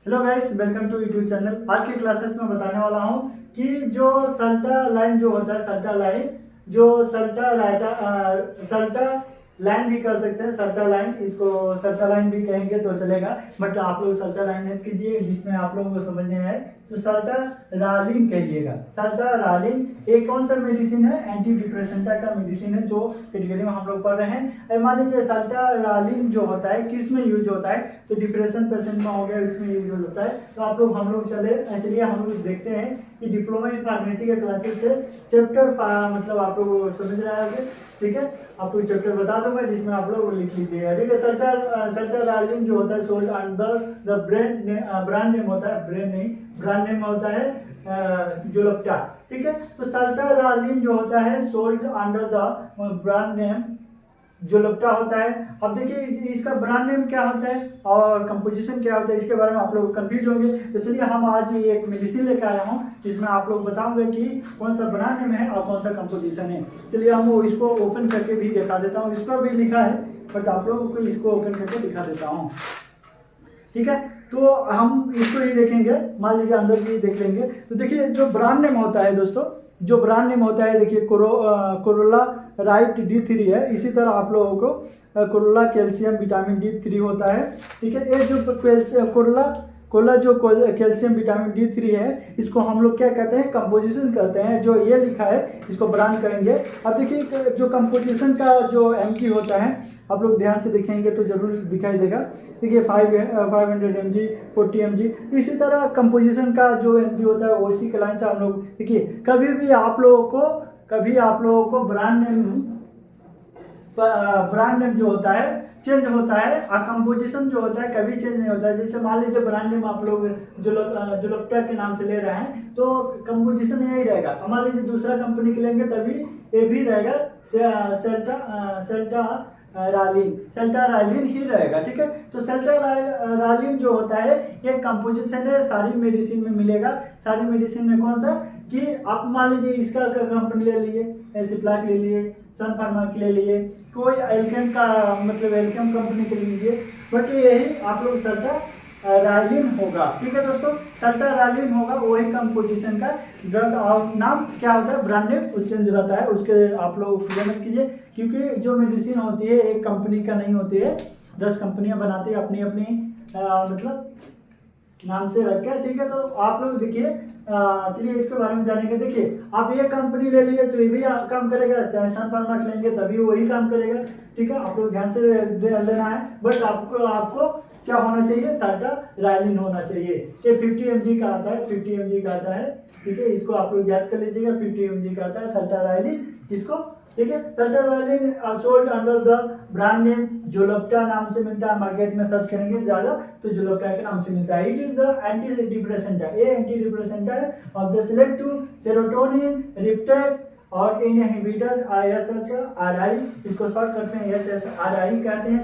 Hello guys, welcome to YouTube channel. आज की classes में बताने वाला हूँ कि जो सल्टा लाइन जो होता है, सल्टा लाइन जो सल्टा राइटा सल्टा लाइन भी कर सकते हैं। सल्टा लाइन, इसको सल्टा लाइन भी कहेंगे तो चलेगा, बट आप लोग सल्टा लाइन मत कीजिए। जिसमें आप लोगों को समझने है तो सल्टा रालिन कहिएगा। सल्टा रालिन एक कौन सा मेडिसिन है? एंटी डिप्रेसेंटा का मेडिसिन है, जो कैटेगरी में हम लोग पढ़ रहे हैं। और मान लीजिए सल्टा रालिन जो होता है किस में यूज होता है, तो डिप्रेशन पेशेंट में हो गया, इसमें यूज होता है। तो हम लोग चलिए हम लोग देखते हैं कि डिप्लोमा इन फार्मेसी के क्लासेस से चैप्टर मतलब आप लोग समझ रहे हैं, ठीक है। आपको चैप्टर बता दूंगा जिसमें आप लोग लिख लीजिएगा, ठीक है। सल्टा रालिन जो होता है sold under the brand name होता है, ब्रांड नेम होता है जोलप्टा, ठीक है। तो सल्टा रालिन जो होता है sold under the brand name जोलप्टा होता है। अब देखिए इसका ब्रांड नेम क्या होता है और कंपोजिशन क्या होता है, इसके बारे में आप लोग कंफ्यूज होंगे। तो चलिए हम आज ये एक मेडिसिन लेकर आया हूँ जिसमें आप लोग बताऊंगा कि कौन सा ब्रांड नेम है और कौन सा कंपोजिशन है। चलिए हम इसको ओपन करके भी दिखा देता हूँ। इस पर भी लिखा है, बट आप लोगों को इसको ओपन करके दिखा देता हूँ, ठीक है। तो हम इसको ही देखेंगे, मान लीजिए अंदर भी देख लेंगे। तो देखिए जो ब्रांड नेम होता है दोस्तों, जो ब्रांड नेम होता है, देखिए कोरोला राइट D3 है। इसी तरह आप लोगों को कोरोला कैल्शियम विटामिन D3 होता है, ठीक है। ये जो कोरोला जो कैल्शियम विटामिन D3 है, इसको हम लोग क्या कहते हैं? कंपोजिशन कहते हैं। जो ये लिखा है इसको ब्रांड करेंगे। अब देखिए जो कंपोजिशन का जो एमजी होता है, आप लोग ध्यान से देखेंगे तो जरूर दिखाई देगा। देखिए 500 mg, 40 mg, इसी तरह कंपोजिशन का जो एमजी होता है उसी के लाइन से हम लोग देखिए। कभी भी आप लोगों को ब्रांड नेम जो होता है चेंज होता है और कंपोजिशन जो होता है कभी चेंज नहीं होता है। जैसे मान लीजिए ब्रांड नेम आप लोग जोलप्टा के नाम से ले रहे हैं तो कंपोजिशन यही रहेगा। मान लीजिए दूसरा कंपनी के लेंगे तभी ये भी रहेगा सेल्टा रालिन ही रहेगा, ठीक है। तो सेल्टा रालिन जो होता है ये कंपोजिशन है, सारी मेडिसिन में मिलेगा। सारी मेडिसिन में कौन सा कि आप मान लीजिए इसका कंपनी ले लिए, सिप्लाक ले लिए, सन फार्मा के ले लिए, कोई एल्केम का मतलब एल्केम कंपनी के लीजिए, बट यही आप लोग सल्टा रालिन होगा, ठीक है दोस्तों। सल्टा रालिन होगा, वही कंपोजिशन का ड्रग और नाम क्या होता है, ब्रांड नेम चेंज रहता है। उसके आप लोग मत कीजिए, क्योंकि जो मेडिसिन होती है एक कंपनी का नहीं होती है, 10 कंपनियां बनाती है अपनी अपनी मतलब नाम से रख के, ठीक है। तो आप लोग देखिए, चलिए इसके बारे में जानेंगे। देखिए आप ये कंपनी ले लिए तो ये भी काम करेगा, चाहे सन फार्मा लेंगे तभी वही काम करेगा, ठीक है। आप लोग ध्यान से लेना है, बट आपको क्या होना चाहिए? सल्टा रालिन होना चाहिए। ये 50 mg का आता है, 50 mg का आता है, ठीक है। इसको आप लोग याद कर लीजिएगा, 50 mg का आता है सल्टा रालिन, इसको, ठीक है। सल्टा रालिन sold under the brand name जोलप्टा नाम से मिलता है। मार्केट में सर्च करेंगे ज्यादा तो जोलप्टा के नाम से मिलता है। इट इज द एंटी डिप्रेसेंटा, ये एंटी डिप्रेसेंटा है of the selective serotonin reuptake और इनहिबिटर SSRI, इसको शॉर्ट करते हैं SSRI कहते हैं।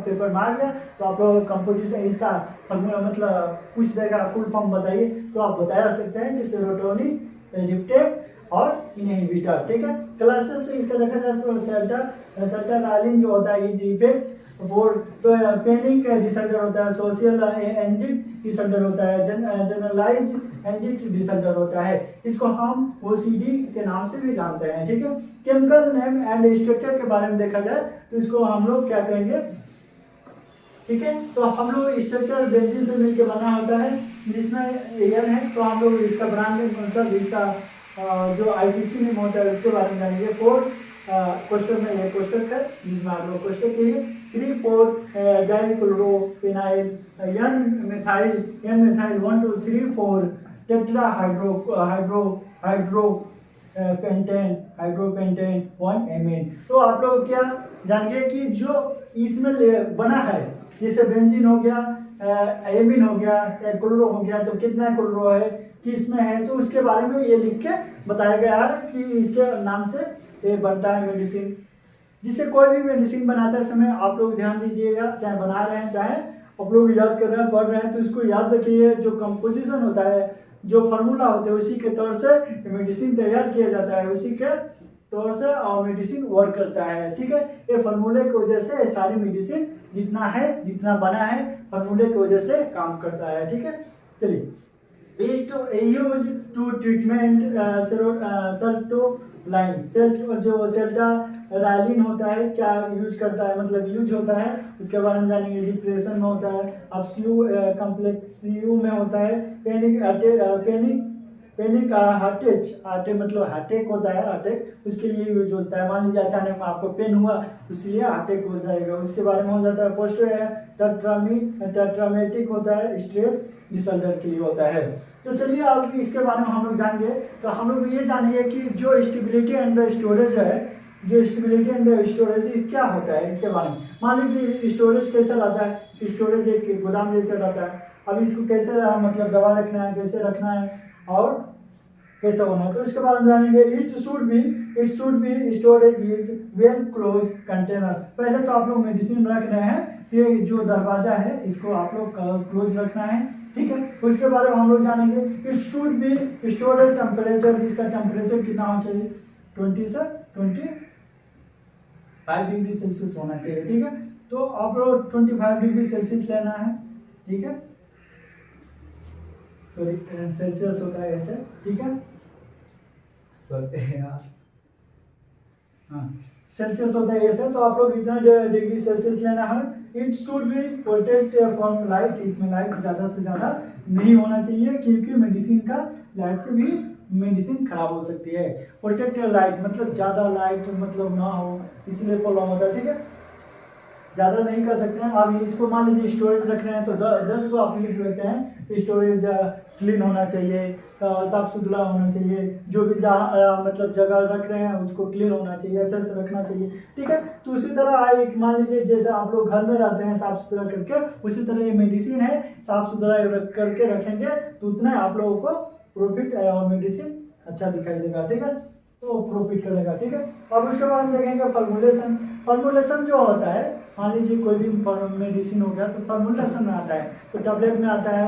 पेपर मार गया तो आप लोग कंपोजिशन इसका मतलब पूछ देगा, फुल फॉर्म बताइए, तो आप बता सकते हैं कि सेरोटोनिन रिप्टेक और इनहिबिटर, ठीक है। क्लासेस इसका देखा जाए तो सल्टा रालिन जो होता है is effect for panic disorder होता है, सोशल एंजाइटी डिसऑर्डर होता है, जनरलाइज एंजाइटी डिसऑर्डर होता है। इसको हम OCD के नाम से भी जानते हैं, ठीक है। केमिकल नेम एंड स्ट्रक्चर के बारे में देखा जाए तो इसको हम लोग क्या कहेंगे, ठीक है। तो हम लोग स्ट्रक्चर बेंजीन से मिलकर बना होता है, जिसमें एन है। तो हम लोग इसका ब्रांड नेम मतलब इसका जो IPC नेम होता है उसके बारे में जानेंगे। 4 क्वेश्चन में ये क्वेश्चन है जिसमें आप लोग क्वेश्चन के लिए 3,4 डाइक्लोरोफेनाइल एन मिथाइल 1 2 3 4 टेट्रा हाइड्रोपेंटेन 1 mn। तो आप लोग क्या जानिए कि जो इसमें बना है, जैसे बेंजीन हो गया, एमिन हो गया, क्लोरो हो गया, तो कितना क्लोरो है, किस में है, तो उसके बारे में ये लिख के बताया गया है कि इसके नाम से ये बनता है मेडिसिन। जिससे कोई भी मेडिसिन बनाते समय आप लोग ध्यान दीजिएगा, चाहे बना रहे हैं चाहे आप लोग याद कर रहे हैं, पढ़ रहे हैं, तो इसको याद रखिए। जो कंपोजिशन होता है, जो फार्मूला होते हैं, उसी के तौर से मेडिसिन तैयार किया जाता है, उसी के तौर से मेडिसिन वर्क करता है। ठीक है, ये फार्मूले की वजह से सारी मेडिसिन जितना बना है फार्मूले की वजह से काम करता है। ठीक है, चलिए यूज टू ट्रीटमेंट सेल्टोलाइन जो सेल्टाराइलिन होता है क्या यूज करता है, मतलब यूज होता है उसके बारे में जानेंगे। डिप्रेशन में होता है, अपसीयू कम्प्लेक्सियू में होता है, पैनिक हार्टे मतलब हार्टेक होता है, हार्टेक उसके लिए यूज होता है। मान लीजिए अचानक आपको पेन हुआ इसलिए हार्टेक हो जाएगा, उसके बारे में हो जाता है। पोस्ट टेट्रामेटिक होता है, स्ट्रेस डिसऑर्डर के लिए होता है। तो चलिए अब इसके बारे में हम लोग जानेंगे। तो हम लोग ये जानेंगे कि जो स्टेबिलिटी एंड द स्टोरेज है, जो स्टेबिलिटी एंड द स्टोरेज क्या होता है इसके बारे में। मान लीजिए स्टोरेज कैसा रहता है, स्टोरेज एक गोदाम जैसे रहता है। अब इसको कैसे मतलब दबा रखना है, कैसे रखना है और कैसे होना है, तो इसके बारे में जानेंगे। It should be storage is well close container. पहले तो आप लोग मेडिसिन रख रहे हैं, ये जो दरवाजा है इसको आप लोग क्लोज रखना है। ठीक है, उसके बारे में हम लोग जानेंगे। It should be storage temperature, इसका टेम्परेचर कितना होना चाहिए, 20 से 25 डिग्री सेल्सियस होना चाहिए। ठीक है, तो आप लोग 25 डिग्री सेल्सियस लेना है। ठीक है, सॉरी सेल्सियस होता है ऐसे। ठीक है, सॉरी हाँ सेल्सियस होता है ऐसे, तो आप लोग इतना डिग्री सेल्सियस लेना है। It should be protect from light, इसमें लाइट ज़्यादा से ज़्यादा नहीं होना चाहिए क्योंकि मेडिसिन का लाइट से भी मेडिसिन खराब हो सकती है। प्रोटेक्ट लाइट मतलब ज़्यादा लाइट मतलब ना हो, इसलिए प्रॉब्लम होता है। ठीक है, ज़्यादा नहीं कर सकते हैं। आप इसको मान लीजिए स्टोरेज रख रहे हैं तो 10 को आप लिख सकते हैं। स्टोरेज क्लीन होना चाहिए, साफ सुथरा होना चाहिए, जो भी जहाँ मतलब जगह रख रहे हैं उसको क्लीन होना चाहिए, अच्छे से रखना चाहिए। ठीक है, तो उसी तरह एक मान लीजिए जैसे आप लोग घर में रहते हैं साफ सुथरा करके, उसी तरह ये मेडिसिन है साफ सुथरा करके रखेंगे तो उतना आप लोगों को प्रॉफिट और मेडिसिन अच्छा दिखाई देगा। ठीक है, तो प्रॉफिट करेगा। ठीक है, अब उसके बाद हम देखेंगे फॉर्मुलेशन जो होता है, मान लीजिए कोई भी मेडिसिन हो गया तो फॉर्मुलेशन में आता है, तो टैबलेट में आता है,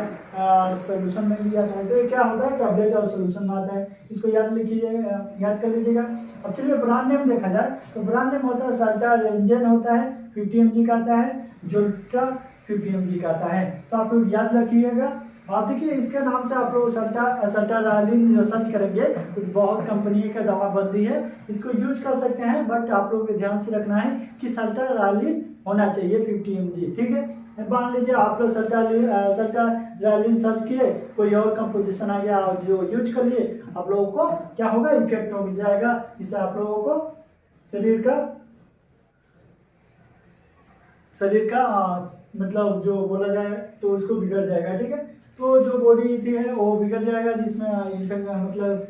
सोल्यूशन में भी आता है। तो ये क्या होता है, टैबलेट और सोल्यूशन में आता है, इसको याद कर लीजिएगा। अब चलिए ब्रांड नेम देखा जाए तो ब्रांड नेम होता है सर्टारेंजन होता है 50 mg का आता है, जोल्ट्रा 50 mg का आता है। तो आप लोग याद रखिएगा। आप देखिए इसके नाम से आप लोग सर्टारालिन जो सर्च करेंगे तो बहुत कंपनी का दवा बनती है, इसको यूज कर सकते हैं। बट आप लोग को ध्यान से रखना है कि सर्टारालिन होना चाहिए 50 mg। ठीक है, मान लीजिए आप लोग सर्टारालिन सर्च किए, कोई और कंपोजिशन आ गया और जो यूज कर लिए, आप लोगों को क्या होगा, इफेक्ट हो जाएगा। इससे आप लोगों को शरीर का मतलब जो बोला जाए तो उसको बिगड़ जाएगा। ठीक है, तो जो बॉडी थी है वो बिगड़ जाएगा, जिसमें मतलब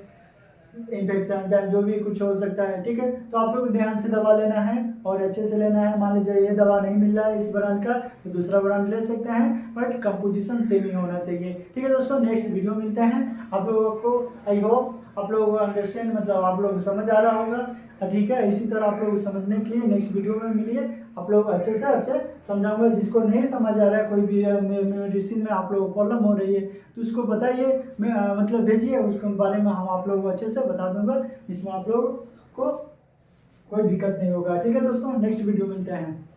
इन्फेक्शन चाहे जो भी कुछ हो सकता है। ठीक है, तो आप लोग ध्यान से दवा लेना है और अच्छे से लेना है। मान लीजिए ये दवा नहीं मिल रहा है इस ब्रांड का तो दूसरा ब्रांड ले सकते हैं, बट कंपोजिशन सेम ही होना चाहिए। ठीक है दोस्तों, नेक्स्ट वीडियो मिलते हैं आप लोगों को। आई होप आप लोगों को अंडरस्टैंड मतलब आप लोग समझ आ रहा होगा। ठीक है, इसी तरह आप लोग समझने के लिए नेक्स्ट वीडियो में मिलिए, आप लोग अच्छे से अच्छे समझाऊंगा। जिसको नहीं समझ आ रहा है, कोई भी मेडिसिन में आप लोगों को प्रॉब्लम हो रही है तो उसको बताइए, मतलब भेजिए, उसके बारे में हम आप लोगों को अच्छे से बता दूंगा, इसमें आप लोगों को कोई दिक्कत नहीं होगा। ठीक है दोस्तों, नेक्स्ट वीडियो मिलते हैं।